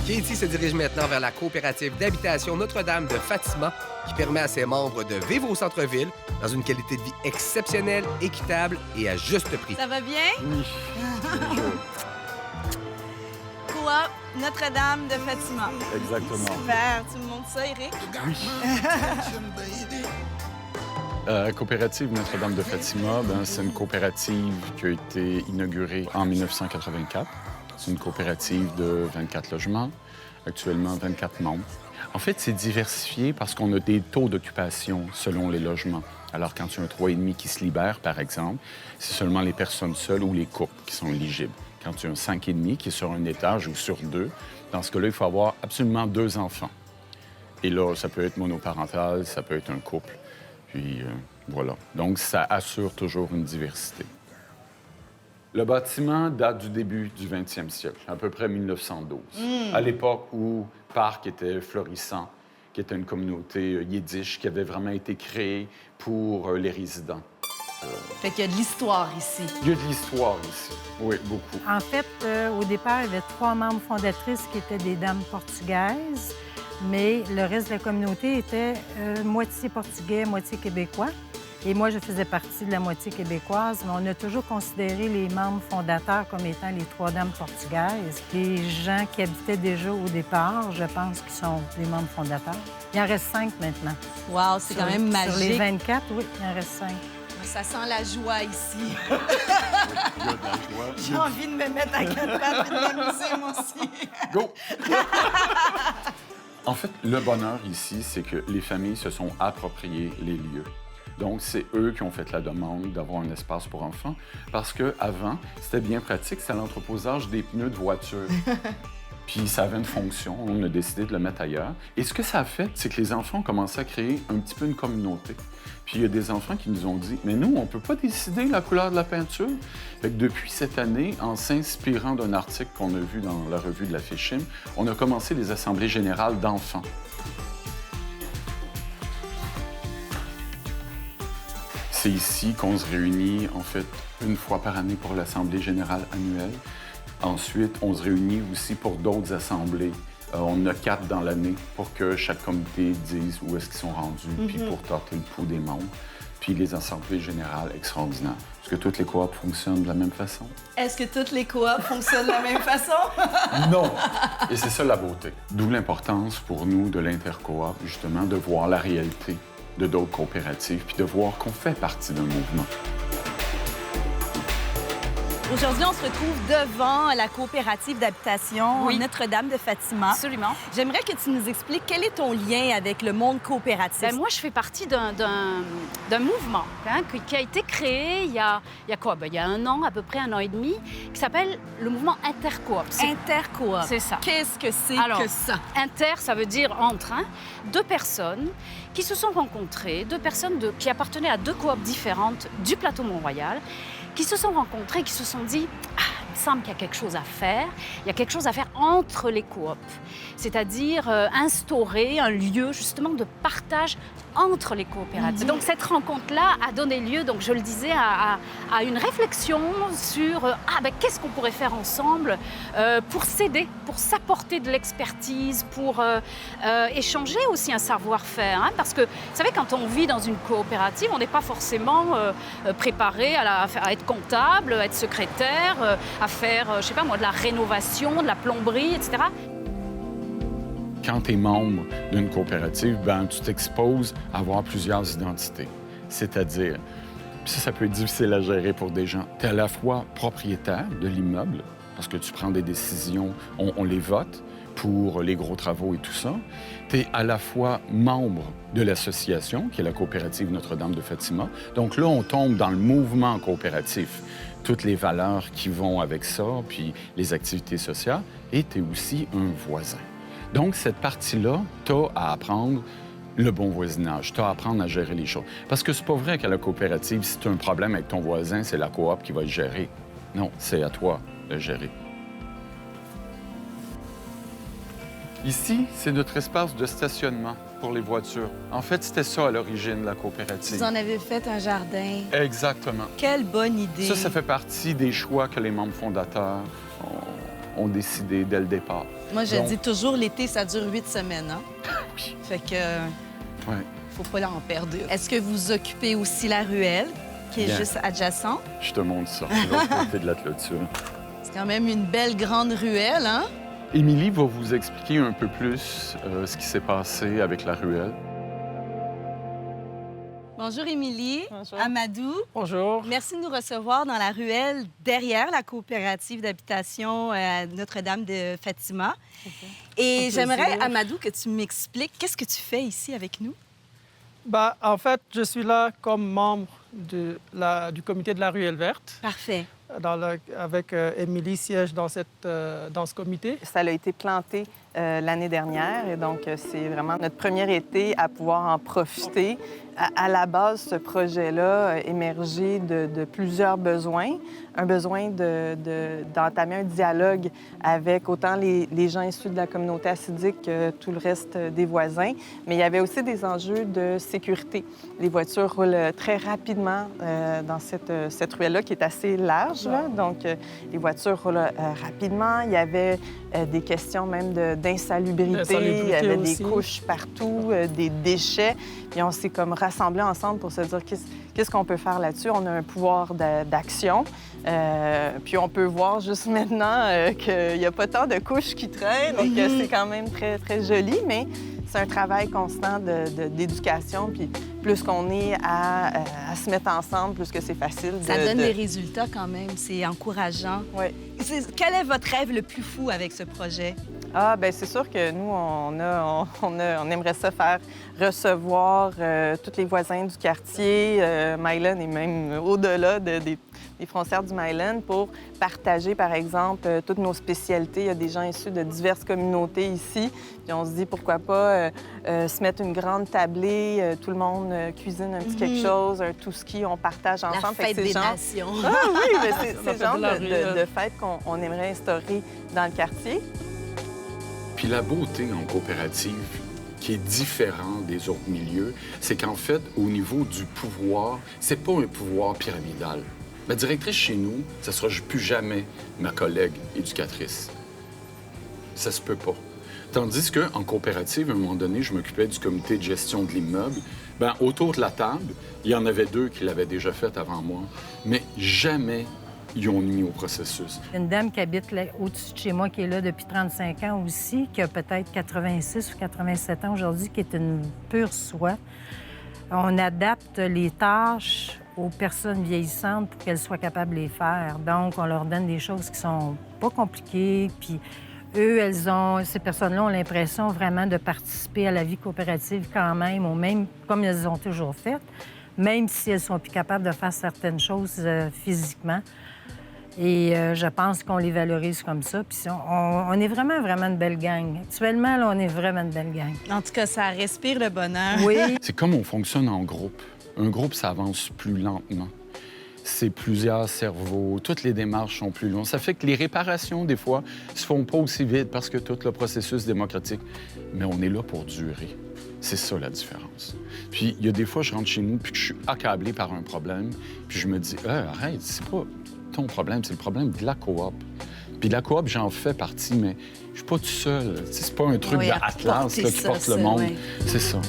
Katie se dirige maintenant vers la coopérative d'habitation Notre-Dame de Fatima, qui permet à ses membres de vivre au centre-ville dans une qualité de vie exceptionnelle, équitable et à juste prix. Ça va bien? Oui. Coop Notre-Dame de Fatima. Exactement. Super. Tu me montres ça, Eric? Oui. Coopérative Notre-Dame de Fatima, c'est une coopérative qui a été inaugurée en 1984. C'est une coopérative de 24 logements, actuellement 24 membres. En fait, c'est diversifié parce qu'on a des taux d'occupation selon les logements. Alors, quand il y a un 3,5 qui se libère, par exemple, c'est seulement les personnes seules ou les couples qui sont éligibles. Quand il y a un 5,5 qui est sur un étage ou sur deux, dans ce cas-là, il faut avoir absolument 2 enfants. Et là, ça peut être monoparental, ça peut être un couple. Puis, voilà. Donc, ça assure toujours une diversité. Le bâtiment date du début du 20e siècle, à peu près 1912, à l'époque où Parc était florissant, qui était une communauté yiddish qui avait vraiment été créée pour les résidents. Fait qu'il y a de l'histoire ici. Il y a de l'histoire ici, oui, beaucoup. En fait, au départ, il y avait 3 membres fondatrices qui étaient des dames portugaises, mais le reste de la communauté était moitié portugais, moitié québécois. Et moi, je faisais partie de la moitié québécoise, mais on a toujours considéré les membres fondateurs comme étant les 3 dames portugaises. Les gens qui habitaient déjà au départ, je pense qu'ils sont les membres fondateurs. Il en reste 5 maintenant. Wow, c'est quand même magique. Sur les 24, oui, il en reste 5. Ça sent la joie ici. Il y a de la joie. J'ai envie de me mettre à 4 pattes et de m'amuser, moi aussi. Go! En fait, le bonheur ici, c'est que les familles se sont appropriées les lieux. Donc, c'est eux qui ont fait la demande d'avoir un espace pour enfants. Parce qu'avant, c'était bien pratique, c'était l'entreposage des pneus de voiture. Puis ça avait une fonction, on a décidé de le mettre ailleurs. Et ce que ça a fait, c'est que les enfants ont commencé à créer un petit peu une communauté. Puis il y a des enfants qui nous ont dit « Mais nous, on ne peut pas décider la couleur de la peinture. » Fait que depuis cette année, en s'inspirant d'un article qu'on a vu dans la revue de la FECHIM, on a commencé les assemblées générales d'enfants. C'est ici qu'on se réunit, en fait, une fois par année pour l'Assemblée générale annuelle. Ensuite, on se réunit aussi pour d'autres assemblées. On en a 4 dans l'année pour que chaque comité dise où est-ce qu'ils sont rendus, puis pour tâter le pouls des membres. Puis les assemblées générales extraordinaires. Est-ce que toutes les coops fonctionnent de la même façon? Est-ce que toutes les coops fonctionnent de la même façon? Non! Et c'est ça la beauté. D'où l'importance pour nous de l'intercoop, justement, de voir la réalité de d'autres coopératives, puis de voir qu'on fait partie d'un mouvement. Aujourd'hui, on se retrouve devant la coopérative d'habitation Notre-Dame de Fatima. Absolument. J'aimerais que tu nous expliques quel est ton lien avec le monde coopératif. Moi, je fais partie d'un mouvement qui a été créé il y a quoi? Il y a 1 an, à peu près 1 an et demi, qui s'appelle le mouvement Intercoop. Intercoop. C'est ça. Qu'est-ce que c'est que ça? Inter, ça veut dire entre. 2 personnes qui se sont rencontrées, 2 personnes qui appartenaient à 2 coops différentes du plateau Mont-Royal, qui se sont rencontrés, qui se sont dit « Ah, il me semble qu'il y a quelque chose à faire. Il y a quelque chose à faire entre les coops. » C'est-à-dire instaurer un lieu justement de partage entre les coopératives. Donc cette rencontre-là a donné lieu, donc je le disais, à une réflexion sur qu'est-ce qu'on pourrait faire ensemble pour s'aider, pour s'apporter de l'expertise, pour échanger aussi un savoir-faire. Parce que, vous savez, quand on vit dans une coopérative, on n'est pas forcément préparé à être comptable, à être secrétaire, à faire, je sais pas moi, de la rénovation, de la plomberie, etc. Quand tu es membre d'une coopérative, tu t'exposes à avoir plusieurs identités. C'est-à-dire, ça peut être difficile à gérer pour des gens. Tu es à la fois propriétaire de l'immeuble, parce que tu prends des décisions, on les vote pour les gros travaux et tout ça. Tu es à la fois membre de l'association, qui est la coopérative Notre-Dame de Fatima. Donc là, on tombe dans le mouvement coopératif. Toutes les valeurs qui vont avec ça, puis les activités sociales. Et tu es aussi un voisin. Donc, cette partie-là, tu as à apprendre le bon voisinage, tu as à apprendre à gérer les choses. Parce que c'est pas vrai qu'à la coopérative, si tu as un problème avec ton voisin, c'est la coop qui va le gérer. Non, c'est à toi de le gérer. Ici, c'est notre espace de stationnement pour les voitures. En fait, c'était ça à l'origine, la coopérative. Vous en avez fait un jardin. Exactement. Quelle bonne idée. Ça fait partie des choix que les membres fondateurs ont décidé dès le départ. Moi, je Donc- dis toujours, l'été, ça dure 8 semaines. Hein? Oui. Fait que Ouais. faut pas en perdre. Est-ce que vous occupez aussi la ruelle, qui est Bien. juste adjacent? Je te montre ça, de l'autre côté de la clôture. C'est quand même une belle grande ruelle, hein? Émilie va vous expliquer un peu plus ce qui s'est passé avec la ruelle. Bonjour, Émilie. Bonjour. Amadou. Bonjour. Merci de nous recevoir dans la ruelle derrière la coopérative d'habitation Notre-Dame de Fatima. Et Un j'aimerais, plaisir. Amadou, que tu m'expliques qu'est-ce que tu fais ici avec nous? En fait, je suis là comme membre du comité de la ruelle verte. Parfait. Avec Émilie siège dans ce comité. Ça a été planté l'année dernière et donc c'est vraiment notre premier été à pouvoir en profiter. À la base, ce projet-là a émergé de plusieurs besoins. Un besoin d'entamer un dialogue avec autant les gens issus de la communauté hassidique que tout le reste des voisins. Mais il y avait aussi des enjeux de sécurité. Les voitures roulent très rapidement dans cette ruelle-là qui est assez large. Là. Donc, les voitures roulent rapidement. Il y avait des questions même d'insalubrité. Il y avait aussi. des couches partout, des déchets. Puis on s'est comme rassemblés ensemble pour se dire qu'est-ce qu'on peut faire là-dessus. On a un pouvoir d'action. Puis on peut voir juste maintenant qu'il n'y a pas tant de couches qui traînent et que c'est quand même très, très joli, mais c'est un travail constant d'éducation. Puis plus qu'on est à se mettre ensemble, plus que c'est facile. Ça donne des résultats quand même. C'est encourageant. Oui. Quel est votre rêve le plus fou avec ce projet? Ah, bien, c'est sûr que nous, on aimerait ça faire recevoir tous les voisins du quartier, Mylan et même au-delà des frontières du Mylan pour partager, par exemple, toutes nos spécialités. Il y a des gens issus de diverses communautés ici. Puis on se dit, pourquoi pas se mettre une grande tablée, tout le monde cuisine un petit quelque chose, un tout ski, on partage ensemble. La fête Fait que des c'est genre- nations. Ah oui, mais c'est La le fête genre de la de ruelle. fête qu'on aimerait instaurer dans le quartier. Puis la beauté en coopérative, qui est différent des autres milieux, c'est qu'en fait, au niveau du pouvoir, c'est pas un pouvoir pyramidal. Ma directrice chez nous, ça sera plus jamais ma collègue éducatrice. Ça se peut pas. Tandis qu'en coopérative, à un moment donné, je m'occupais du comité de gestion de l'immeuble. Bien, autour de la table, il y en avait 2 qui l'avaient déjà fait avant moi, mais jamais ils ont mis au processus. Une dame qui habite là, au-dessus de chez moi, qui est là depuis 35 ans aussi, qui a peut-être 86 ou 87 ans aujourd'hui, qui est une pure soie. On adapte les tâches aux personnes vieillissantes pour qu'elles soient capables de les faire. Donc, on leur donne des choses qui sont pas compliquées, puis eux, ces personnes-là ont l'impression vraiment de participer à la vie coopérative quand même, ou même comme elles ont toujours fait, même si elles sont plus capables de faire certaines choses physiquement. Et je pense qu'on les valorise comme ça. Puis on est vraiment, vraiment une belle gang. Actuellement, là, on est vraiment une belle gang. En tout cas, ça respire le bonheur. Oui. C'est comme on fonctionne en groupe. Un groupe, ça avance plus lentement. C'est plusieurs cerveaux, toutes les démarches sont plus longues. Ça fait que les réparations, des fois, se font pas aussi vite parce que tout le processus démocratique. Mais on est là pour durer. C'est ça, la différence. Puis, il y a des fois, je rentre chez nous puis que je suis accablé par un problème, puis je me dis, arrête, c'est pas ton problème, c'est le problème de la coop. Puis la coop, j'en fais partie, mais je suis pas tout seul. C'est pas un truc Oui, de à Atlas porter là, qui ça, porte le ça, monde. oui. C'est ça.